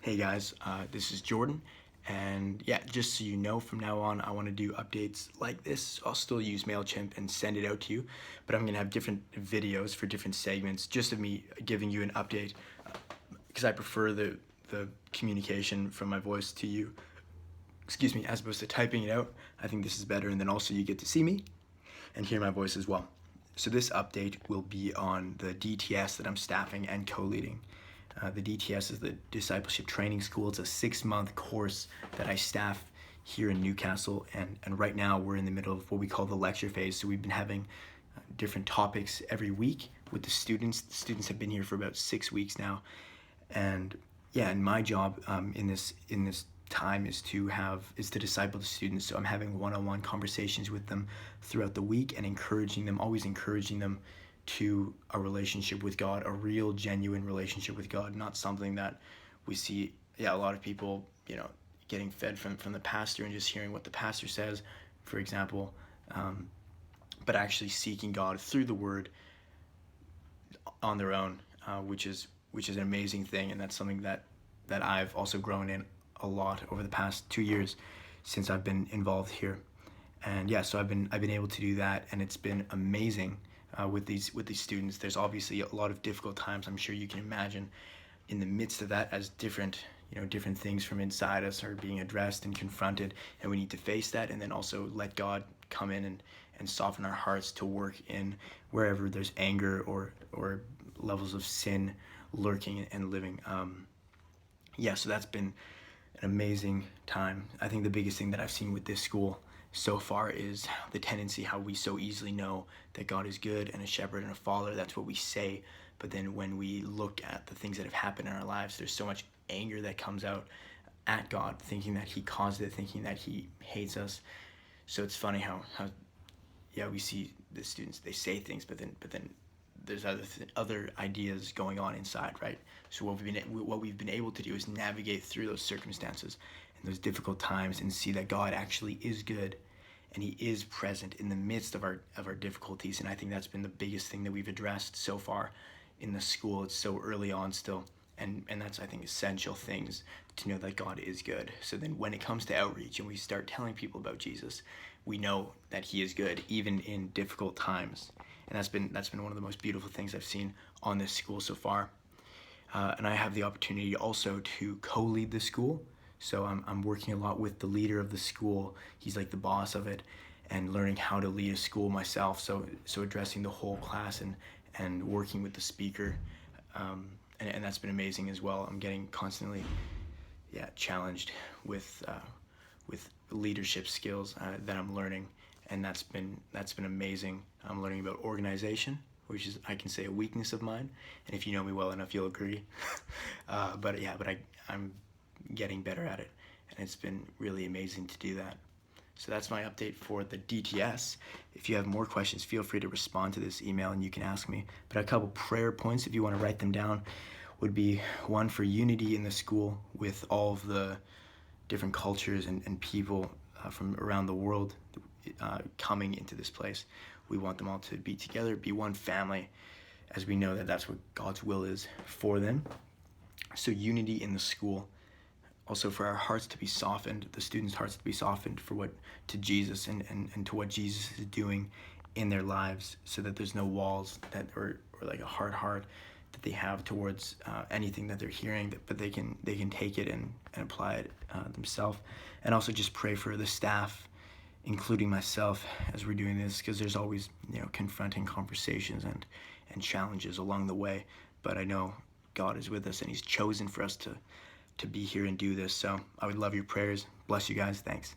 Hey guys, this is Jordan, and yeah, just so you know, from now on, I want to do updates like this. I'll still use MailChimp and send it out to you, but I'm gonna have different videos for different segments, just of me giving you an update, because I prefer the communication from my voice to you. Excuse me, as opposed to typing it out. I think this is better, and then also you get to see me and hear my voice as well. So this update will be on the DTS that I'm staffing and co-leading. The DTS is the Discipleship Training School. It's a 6-month course that I staff here in Newcastle, and right now we're in the middle of what we call the lecture phase. So we've been having different topics every week with the students. The students have been here for about 6 weeks now, and yeah, and my job in this time is to disciple the students. So I'm having one-on-one conversations with them throughout the week and always encouraging them to a relationship with God, a real genuine relationship with God, not something that we see a lot of people getting fed from the pastor and just hearing what the pastor says, for example, but actually seeking God through the word on their own, which is an amazing thing. And that's something that I've also grown in a lot over the past 2 years since I've been involved here. And yeah, so I've been able to do that, and it's been amazing with these students. There's obviously a lot of difficult times, I'm sure you can imagine, in the midst of that, as different things from inside us are being addressed and confronted, and we need to face that, and then also let God come in and soften our hearts to work in wherever there's anger or levels of sin lurking and living. So that's been an amazing time. I think the biggest thing that I've seen with this school so far is the tendency how we so easily know that God is good and a shepherd and a father. That's what we say, but then when we look at the things that have happened in our lives, there's so much anger that comes out at God, thinking that he caused it, thinking that he hates us. So it's funny how we see the students, they say things, but then there's other ideas going on inside, right? So what we've been able to do is navigate through those circumstances and those difficult times and see that God actually is good, and he is present in the midst of our difficulties. And I think that's been the biggest thing that we've addressed so far in the school. It's so early on still, and that's, I think, essential things to know that God is good. So then when it comes to outreach and we start telling people about Jesus, we know that he is good even in difficult times. And that's been one of the most beautiful things I've seen on this school so far. And I have the opportunity also to co-lead the school. So I'm working a lot with the leader of the school. He's like the boss of it, and learning how to lead a school myself. So addressing the whole class and working with the speaker, and that's been amazing as well. I'm getting constantly challenged with leadership skills that I'm learning, and that's been amazing. I'm learning about organization, which is, I can say, a weakness of mine, and if you know me well enough, you'll agree. But I'm getting better at it, and it's been really amazing to do that. So that's my update for the DTS. If you have more questions, feel free to respond to this email and you can ask me. But a couple prayer points, if you want to write them down, would be one for unity in the school with all of the different cultures and people from around the world coming into this place. We want them all to be together, be one family, as we know that that's what God's will is for them. So unity in the school. Also for our hearts to be softened, the students' hearts to be softened to Jesus and to what Jesus is doing in their lives, so that there's no walls that or like a hard heart that they have towards anything that they're hearing, but they can take it and apply it themselves. And also just pray for the staff, including myself, as we're doing this, because there's always confronting conversations and challenges along the way. But I know God is with us, and he's chosen for us to be here and do this. So I would love your prayers. Bless you guys. Thanks.